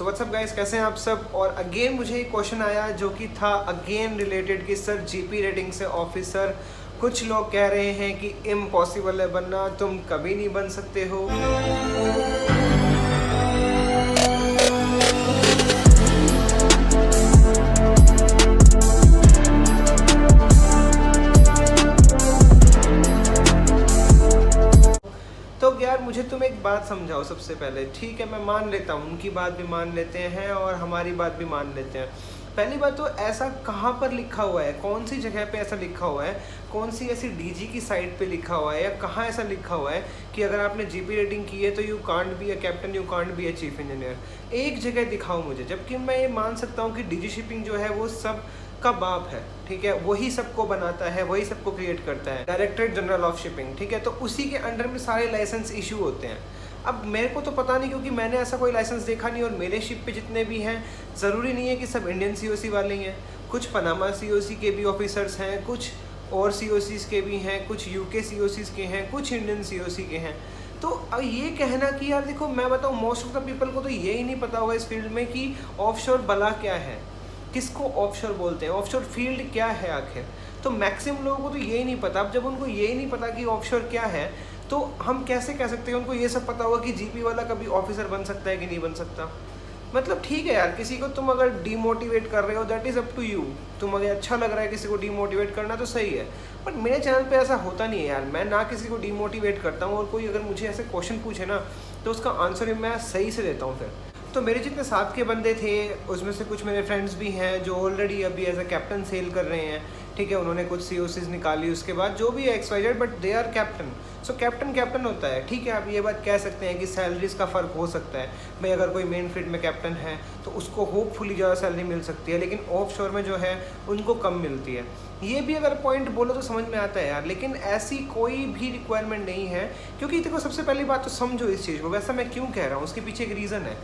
तो WhatsApp guys, कैसे हैं आप सब। और अगेन मुझे एक क्वेश्चन आया जो कि था अगेन रिलेटेड कि सर जीपी रेटिंग से ऑफिसर कुछ लोग कह रहे हैं कि इम्पॉसिबल है बनना, तुम कभी नहीं बन सकते हो। तो यार मुझे तुम एक बात समझाओ सबसे पहले। ठीक है, मैं मान लेता हूँ, उनकी बात भी मान लेते हैं और हमारी बात भी मान लेते हैं। पहली बात तो ऐसा कहाँ पर लिखा हुआ है, कौन सी जगह पे ऐसा लिखा हुआ है, कौन सी ऐसी डीजी की साइट पे लिखा हुआ है या कहाँ ऐसा लिखा हुआ है कि अगर आपने जीपी रेटिंग की है तो you can't be a captain, you can't be a chief engineer. एक जगह दिखाओ मुझे, जबकि मैं ये मान सकता हूँ कि डीजी शिपिंग जो है वो सब का बाप है। ठीक है, वही सबको बनाता है, वही सबको क्रिएट करता है, डायरेक्टरेट जनरल ऑफ शिपिंग। ठीक है, तो उसी के अंडर में सारे लाइसेंस इशू होते हैं। अब मेरे को तो पता नहीं, क्योंकि मैंने ऐसा कोई लाइसेंस देखा नहीं। और मेरे शिप पे जितने भी हैं, ज़रूरी नहीं है कि सब इंडियन सीओसी वाले ही हैं। कुछ पनामा सीओसी के भी ऑफिसर्स हैं, कुछ और सीओसीज के भी हैं, कुछ यूके सीओसीज के हैं, कुछ इंडियन सीओसी के हैं। तो अब ये कहना कि यार देखो, मैं बताऊँ, मोस्ट ऑफ द पीपल को तो ये ही नहीं पता होगा इस फील्ड में कि ऑफशोर भला क्या है, किसको ऑफशोर बोलते हैं, ऑफशोर फील्ड क्या है आखिर। तो मैक्सिमम लोगों को तो यही नहीं पता। अब जब उनको यही नहीं पता कि ऑफशोर क्या है, तो हम कैसे कह सकते हैं उनको ये सब पता होगा कि जीपी वाला कभी ऑफिसर बन सकता है कि नहीं बन सकता। मतलब ठीक है यार, किसी को तुम अगर डीमोटिवेट कर रहे हो, that is up to you. तुम अगर अच्छा लग रहा है किसी को डीमोटिवेट करना तो सही है, बट मेरे चैनल पे ऐसा होता नहीं है यार। मैं ना किसी को डीमोटिवेट करता हूँ, और कोई अगर मुझे ऐसे क्वेश्चन पूछे ना तो उसका आंसर मैं सही से देता हूँ। फिर तो मेरे जितने साथ के बंदे थे उसमें से कुछ मेरे फ्रेंड्स भी हैं जो ऑलरेडी अभी एज अ कैप्टन सेल कर रहे हैं। ठीक है, उन्होंने कुछ सीओसीज निकाली, उसके बाद जो भी XYZ, but they are captain. So captain captain होता है। ठीक है, आप ये बात कह सकते हैं कि सैलरीज का फ़र्क हो सकता है भाई। अगर कोई मेन फ्लीट में कैप्टन है तो उसको होपफुली ज़्यादा सैलरी मिल सकती है, लेकिन ऑफ शोर में जो है उनको कम मिलती है। ये भी अगर पॉइंट बोलो तो समझ में आता है यार, लेकिन ऐसी कोई भी रिक्वायरमेंट नहीं है। क्योंकि देखो, सबसे पहली बात तो समझो इस चीज़ को, वैसा मैं क्यों कह रहा हूँ उसके पीछे एक रीज़न है।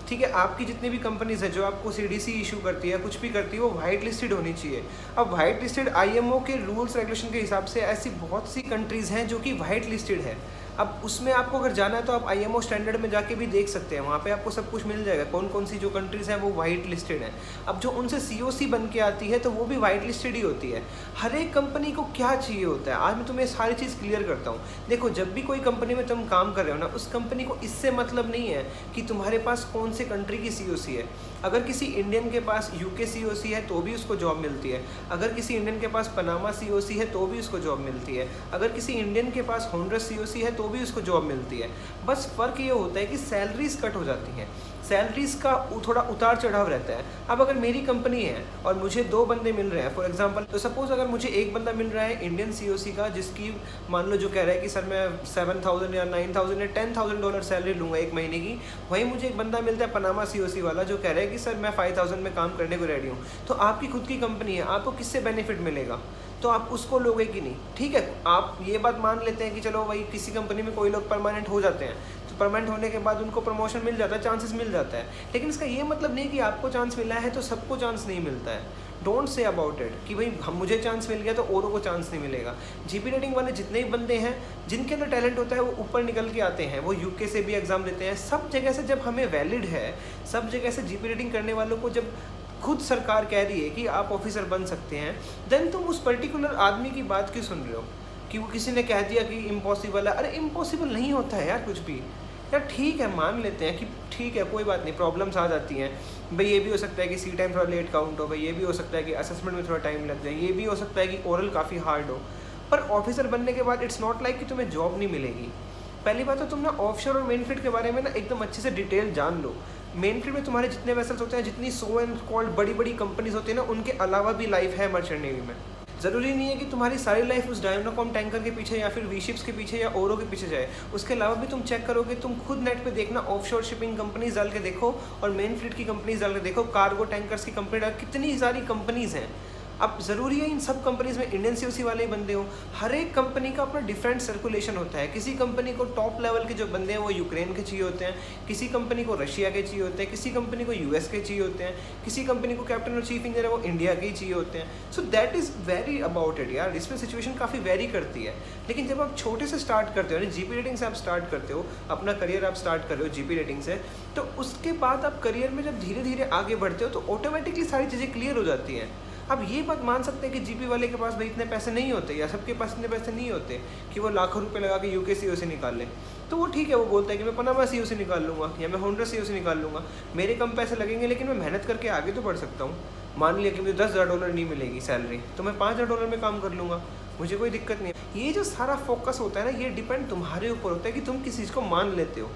ठीक है, आपकी जितनी भी कंपनीज है जो आपको सीडीसी इशू करती है, कुछ भी करती है, वो वाइट लिस्टेड होनी चाहिए। अब वाइट लिस्टेड आईएमओ के रूल्स रेगुलेशन के हिसाब से ऐसी बहुत सी कंट्रीज़ हैं जो कि वाइट लिस्टेड है। अब उसमें आपको अगर जाना है तो आप आईएमओ स्टैंडर्ड में जाके भी देख सकते हैं, वहाँ पे आपको सब कुछ मिल जाएगा कौन कौन सी जो कंट्रीज़ हैं वो वाइट लिस्टेड हैं। अब जो उनसे सीओसी बन के आती है तो वो भी वाइट लिस्टेड ही होती है। हर एक कंपनी को क्या चाहिए होता है, आज मैं तुम्हें सारी चीज़ क्लियर करता हूँ। देखो, जब भी कोई कंपनी में तुम काम कर रहे हो ना, उस कंपनी को इससे मतलब नहीं है कि तुम्हारे पास कौन से कंट्री की सीओसी है। अगर किसी इंडियन के पास यूके सीओसी है तो भी उसको जॉब मिलती है। अगर किसी इंडियन के पास पनामा सीओसी है तो भी उसको जॉब मिलती है। अगर किसी इंडियन के पास होंडुरस सीओसी है तो भी उसको जॉब मिलती है। बस फ़र्क ये होता है कि सैलरीज कट हो जाती हैं, सैलरीज का थोड़ा उतार चढ़ाव रहता है। अब अगर मेरी कंपनी है और मुझे दो बंदे मिल रहे हैं फॉर एग्जांपल, तो सपोज अगर मुझे एक बंदा मिल रहा है इंडियन सीओसी का, जिसकी मान लो जो कह रहा है कि सर मैं 7,000 या 9,000 या $10,000 सैलरी लूँगा एक महीने की, वहीं मुझे एक बंदा मिलता है पनामा सीओसी वाला जो कह रहा है कि सर मैं 5,000 में काम करने को रेडी हूँ। तो आपकी खुद की कंपनी है, आपको किससे बेनिफिट मिलेगा, तो आप उसको लोगे कि नहीं। ठीक है, आप ये बात मान लेते हैं कि चलो भाई किसी कंपनी में कोई लोग परमानेंट हो जाते हैं, तो परमानेंट होने के बाद उनको प्रमोशन मिल जाता है, चांसेस मिल जाता है। लेकिन इसका ये मतलब नहीं कि आपको चांस मिला है तो सबको चांस नहीं मिलता है। डोंट से अबाउट इट कि भाई हम मुझे चांस मिल गया तो औरों को चांस नहीं मिलेगा। जीपी रेटिंग वाले जितने भी बंदे हैं जिनके अंदर टैलेंट होता है वो ऊपर निकल के आते हैं, वो यूके से भी एग्ज़ाम देते हैं। सब जगह से जब हमें वैलिड है, सब जगह से जीपी रेटिंग करने वालों को जब खुद सरकार कह रही है कि आप ऑफिसर बन सकते हैं, देन तुम उस पर्टिकुलर आदमी की बात क्यों सुन रहे हो कि वो किसी ने कह दिया कि इम्पॉसिबल है। अरे इम्पॉसिबल नहीं होता है यार कुछ भी। यार ठीक है, मान लेते हैं कि ठीक है कोई बात नहीं, प्रॉब्लम्स आ जाती हैं भाई। ये भी हो सकता है कि सी टाइम थोड़ा लेट काउंट हो भाई, ये भी हो सकता है कि असेसमेंट में थोड़ा टाइम लग जाए, ये भी हो सकता है कि ओरल काफ़ी हार्ड हो। पर ऑफिसर बनने के बाद इट्स नॉट लाइक कि तुम्हें जॉब नहीं मिलेगी। पहली बात तो तुम ना ऑफशोर और मेन फ्लीट के बारे में ना एकदम अच्छे से डिटेल जान लो। मेन फ्लीट में तुम्हारे जितने वेसल्स होते हैं, जितनी सो एंड कॉल्ड बड़ी बड़ी कंपनीज होती है ना, उनके अलावा भी लाइफ है मर्चेंट नेवी में। ज़रूरी नहीं है कि तुम्हारी सारी लाइफ उस डायनाकॉम टैंकर के पीछे या फिर वीशिप्स के पीछे या ओरो के पीछे जाए। उसके अलावा भी तुम चेक करोगे, तुम खुद नेट पे देखना, ऑफशोर शिपिंग कंपनीज डाल के देखो और मेन फ्लीट की कंपनीज डाल के देखो, कार्गो टैंकर्स की कंपनी डाल, कितनी सारी कंपनीज हैं। अब ज़रूरी है इन सब कंपनीज़ में इंडियन सीओसी वाले ही बंदे हो? हर एक कंपनी का अपना डिफरेंट सर्कुलेशन होता है। किसी कंपनी को टॉप लेवल के जो बंदे हैं वो यूक्रेन के चाहिए होते हैं, किसी कंपनी को रशिया के चाहिए होते हैं, किसी कंपनी को यूएस के चाहिए होते हैं, किसी कंपनी को कैप्टन और चीफ इंजीनियर है वो इंडिया के ही चाहिए होते हैं। So that is very about it यार, इसमें सिचुएशन काफ़ी वेरी करती है। लेकिन जब आप छोटे से स्टार्ट करते हो, जीपी रेटिंग से आप स्टार्ट करते हो, अपना करियर आप स्टार्ट कर रहे हो जीपी रेटिंग से, तो उसके बाद आप करियर में जब धीरे धीरे आगे बढ़ते हो तो ऑटोमेटिकली सारी चीज़ें क्लियर हो जाती हैं। अब ये बात मान सकते हैं कि जीपी वाले के पास भाई इतने पैसे नहीं होते, या सबके पास इतने पैसे नहीं होते कि वो लाखों रुपए लगा के यूके सीओ से निकाल लें। तो वो ठीक है, वो बोलता है कि मैं पनामा सीओ से निकाल लूँगा या मैं होंडा सीओ से निकाल लूँगा, मेरे कम पैसे लगेंगे लेकिन मैं मेहनत करके आगे तो बढ़ सकता हूँ। मान लिया कि मुझे $10,000 नहीं मिलेगी सैलरी, तो मैं $5,000 में काम कर लूँगा, मुझे कोई दिक्कत नहीं है। ये जो सारा फोकस होता है ना, ये डिपेंड तुम्हारे ऊपर होता है कि तुम किस चीज़ को मान लेते हो,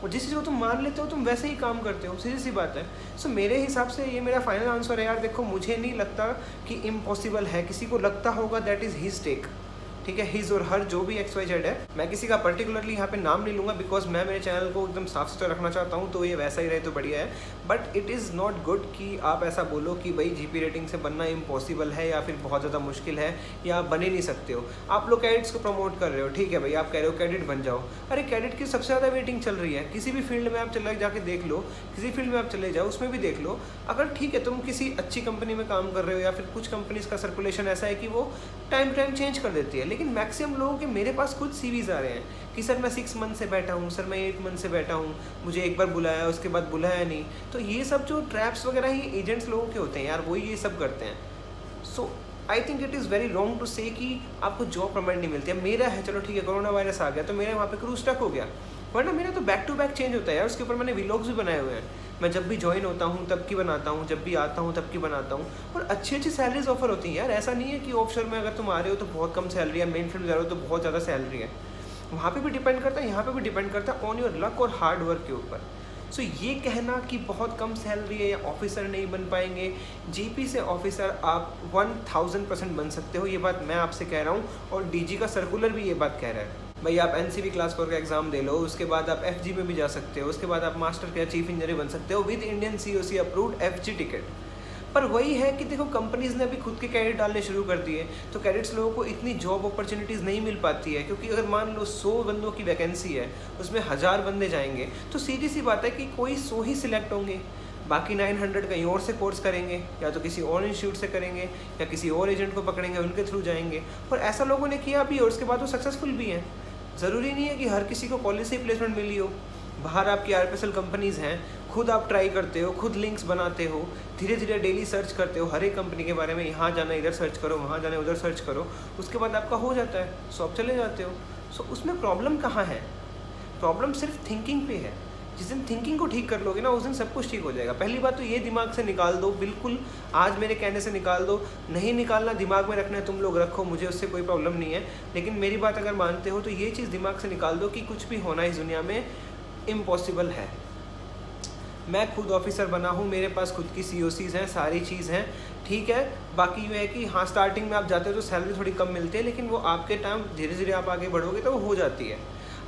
और जिस चीज़ को तुम मान लेते हो तुम वैसे ही काम करते हो, सीधी सी बात है। सो मेरे हिसाब से ये मेरा फाइनल आंसर है यार। देखो, मुझे नहीं लगता कि इम्पॉसिबल है, किसी को लगता होगा दैट इज़ हिज टेक, ठीक है, हिज और हर जो भी XYZ है। मैं किसी का पर्टिकुलरली यहाँ पे नाम नहीं लूँगा बिकॉज मैं मेरे चैनल को एकदम साफ सुथरा रखना चाहता हूँ, तो ये वैसा ही रहे तो बढ़िया है। But it is not good कि आप ऐसा बोलो कि भाई जीपी रेटिंग से बनना इम्पॉसिबल है या फिर बहुत ज़्यादा मुश्किल है या आप बन ही नहीं सकते हो। आप लोग कैडेट्स को प्रमोट कर रहे हो, ठीक है भाई, आप कह रहे हो कैडेट बन जाओ। अरे कैडेट की सबसे ज़्यादा वेटिंग चल रही है, किसी भी फील्ड में आप चले जाके देख लो, किसी फील्ड में आप चले जाओ उसमें भी देख लो। अगर ठीक है तुम किसी अच्छी कंपनी में काम कर रहे हो या फिर कुछ कंपनीज़ का सर्कुलेशन ऐसा है कि वो टाइम चेंज कर देती है, लेकिन मैक्सिमम लोगों के मेरे पास खुद सीवीज आ रहे हैं कि सर मैं 6 मंथ से बैठा हूँ, सर मैं 8 मंथ से बैठा हूँ, मुझे एक बार बुलाया उसके बाद बुलाया नहीं। तो ये सब जो ट्रैप्स वगैरह ही एजेंट्स लोगों के होते हैं यार, वही ये सब करते हैं। So I think it is very wrong to say कि आपको जॉब परमानेंट नहीं मिलती है। मेरा है, चलो ठीक है, कोरोना वायरस आ गया तो मेरे वहाँ पे क्रू स्टक हो गया, वरना मेरा तो बैक टू बैक चेंज होता है यार। उसके ऊपर मैंने व्लॉग्स भी बनाए हुए हैं, मैं जब भी ज्वाइन होता हूँ तब की बनाता हूँ, जब भी आता हूँ तब की बनाता हूँ, और अच्छी अच्छी सैलरीज ऑफर होती हैं यार। ऐसा नहीं है कि ऑफशोर में अगर तुम आ रहे हो तो बहुत कम सैलरी है, मेन फील्ड में जा रहे हो तो बहुत ज़्यादा सैलरी है। वहाँ पे भी डिपेंड करता है, यहाँ पे भी डिपेंड करता है ऑन योर लक और हार्ड वर्क के ऊपर। सो ये कहना कि बहुत कम सैलरी है या ऑफिसर नहीं बन पाएंगे, जीपी से ऑफिसर आप 1000% बन सकते हो, ये बात मैं आपसे कह रहा हूँ, और डीजी का सर्कुलर भी ये बात कह रहा है। भाई आप एनसीबी क्लास 4 का एग्जाम दे लो, उसके बाद आप एफजी में भी जा सकते हो, उसके बाद आप मास्टर का चीफ इंजीनियर बन सकते हो with Indian COC approved FG ticket. पर वही है कि देखो, कंपनीज ने अभी खुद के कैडेट डालने शुरू कर दिए, तो कैडेट्स लोगों को इतनी जॉब अपॉर्चुनिटीज़ नहीं मिल पाती है, क्योंकि अगर मान लो 100 बंदों की वैकेंसी है, उसमें 1000 बंदे जाएंगे, तो सीधी सी बात है कि कोई 100 ही सिलेक्ट होंगे, बाकी 900 कहीं और से कोर्स करेंगे, या तो किसी और इंस्टीट्यूट से करेंगे, या किसी और एजेंट को पकड़ेंगे, उनके थ्रू जाएंगे। और ऐसा लोगों ने किया भी और उसके बाद वो सक्सेसफुल भी हैं। ज़रूरी नहीं है कि हर किसी को कॉलेज से ही प्लेसमेंट मिली हो। बाहर आपकी RPSL कंपनीज़ हैं, खुद आप ट्राई करते हो, खुद लिंक्स बनाते हो, धीरे धीरे डेली सर्च करते हो हर एक कंपनी के बारे में, यहाँ जाना इधर सर्च करो, वहाँ जाना उधर सर्च करो, उसके बाद आपका हो जाता है, सो आप चले जाते हो। सो उसमें प्रॉब्लम कहाँ है? प्रॉब्लम सिर्फ थिंकिंग पे है। जिस दिन थिंकिंग को ठीक कर लोगे ना, उस दिन सब कुछ ठीक हो जाएगा। पहली बात तो ये दिमाग से निकाल दो, बिल्कुल आज मेरे कहने से निकाल दो, नहीं निकालना दिमाग में रखना है तुम लोग रखो, मुझे उससे कोई प्रॉब्लम नहीं है। लेकिन मेरी बात अगर मानते हो तो ये चीज़ दिमाग से निकाल दो कि कुछ भी होना इस दुनिया में इम्पॉसिबल है। मैं खुद ऑफिसर बना हूँ, मेरे पास खुद की COCs हैं, सारी चीज़ हैं, ठीक है। बाकी ये है कि हाँ, स्टार्टिंग में आप जाते हो तो सैलरी थोड़ी कम मिलती है, लेकिन वो आपके टाइम धीरे धीरे आप आगे बढ़ोगे तो वो हो जाती है।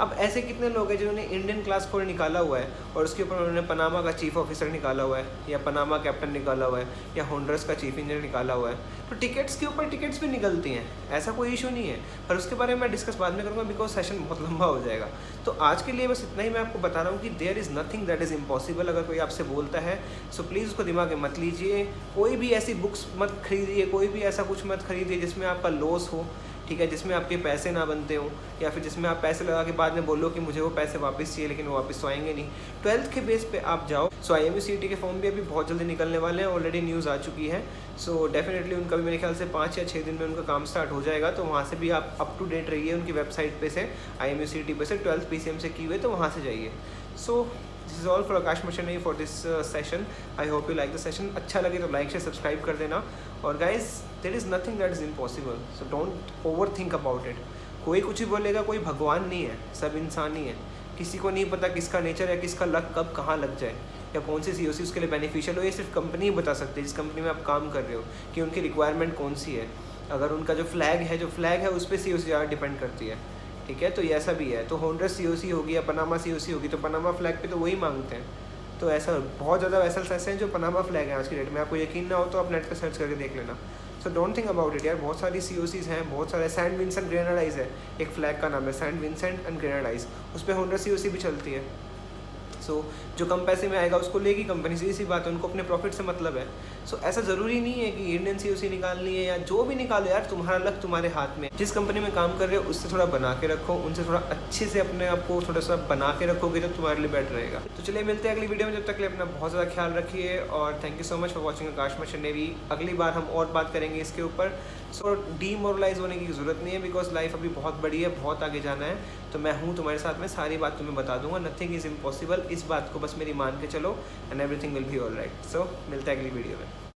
अब ऐसे कितने लोग हैं जिन्होंने इंडियन क्लास 4 निकाला हुआ है और उसके ऊपर उन्होंने पनामा का चीफ ऑफिसर निकाला हुआ है, या पनामा कैप्टन निकाला हुआ है, या होंडर्स का चीफ इंजीनियर निकाला हुआ है। तो टिकट्स के ऊपर टिकट्स भी निकलती हैं, ऐसा कोई इशू नहीं है। पर उसके बारे में मैं डिस्कस बाद में करूँगा बिकॉज सेशन बहुत लंबा हो जाएगा। तो आज के लिए बस इतना ही मैं आपको बता रहा हूँ कि there is nothing that is impossible. अगर कोई आपसे बोलता है सो प्लीज़ उसको दिमाग में मत लीजिए, कोई भी ऐसी बुक्स मत खरीदिए, कोई भी ऐसा कुछ मत खरीदिए जिसमें आपका लॉस हो, ठीक है, जिसमें आपके पैसे ना बनते हो, या फिर जिसमें आप पैसे लगा के बाद में बोलो कि मुझे वो पैसे वापस चाहिए, लेकिन वो वापस तो आएंगे नहीं। 12th के बेस पे आप जाओ। सो IMU CET के फॉर्म भी अभी बहुत जल्दी निकलने वाले हैं, ऑलरेडी न्यूज़ आ चुकी है। सो डेफिनेटली उनका भी मेरे ख्याल से 5 या 6 दिन में उनका काम स्टार्ट हो जाएगा, तो वहाँ से भी आप अप टू डेट रहिए उनकी वेबसाइट पे से, IMU CET पे से 12th PCM से की हुए, तो वहाँ से जाइए। So this is all for Aakash mission for this session. I hope you like the session. अच्छा लगे तो लाइक शेयर सब्सक्राइब कर देना। और guys, there is nothing that is impossible, so don't over think about it. कोई कुछ ही बोलेगा, कोई भगवान नहीं है, सब इंसान ही है। किसी को नहीं पता किसका नेचर है, किसका लक कब कहाँ लग जाए, या कौन सी COC उसके लिए बेनिफिशियल हो। ये सिर्फ कंपनी ही बता सकती है जिस कंपनी में आप काम कर रहे हो कि उनकी रिक्वायरमेंट कौन सी है। अगर उनका जो फ्लैग है उस पर COC ज़्यादा डिपेंड करती है, ठीक है। तो ये ऐसा भी है, तो होंडर्स COC होगी या पनामा COC होगी, तो पनामा फ्लैग पे तो वही मांगते हैं। तो ऐसा बहुत ज़्यादा वेसल्स ऐसे हैं जो पनामा फ्लैग हैं आज की डेट में। आपको यकीन ना हो तो आप नेट पर सर्च करके देख लेना। So don't think about it यार। बहुत सारी COCs हैं, बहुत सारे सैंड विंसेंट ग्रेनाडाइज है, एक फ्लैग का नाम है सैंड विंसेंट एंड ग्रेनाडाइज, उस पर होंडा COC भी चलती है। सो जो कम पैसे में आएगा उसको लेगी कंपनी, सीधी सी बात है, उनको अपने प्रॉफिट से मतलब है। सो ऐसा ज़रूरी नहीं है कि इंडियन COC निकालनी है या जो भी निकालो यार, तुम्हारा लक तुम्हारे हाथ में। जिस कंपनी में काम कर रहे हो उससे थोड़ा बना के रखो, उनसे थोड़ा अच्छे से अपने आप को थोड़ा सा बना के रखोगे तो तुम्हारे लिए बेटर रहेगा। तो चलिए मिलते हैं अगली वीडियो में, जब तक के लिए अपना बहुत ज़्यादा ख्याल रखिए और thank you so much for watching Akash mission navy. अगली बार हम और बात करेंगे इसके ऊपर। सो डीमोरलाइज होने की ज़रूरत नहीं है, बिकॉज लाइफ अभी बहुत बड़ी है, बहुत आगे जाना है। तो मैं हूँ तुम्हारे साथ में, सारी बात तुम्हें बता दूंगा, नथिंग इज़ इम्पॉसिबल। इस बात को बस मेरी मान के चलो and everything will be all right. So मिलते हैं अगली वीडियो में।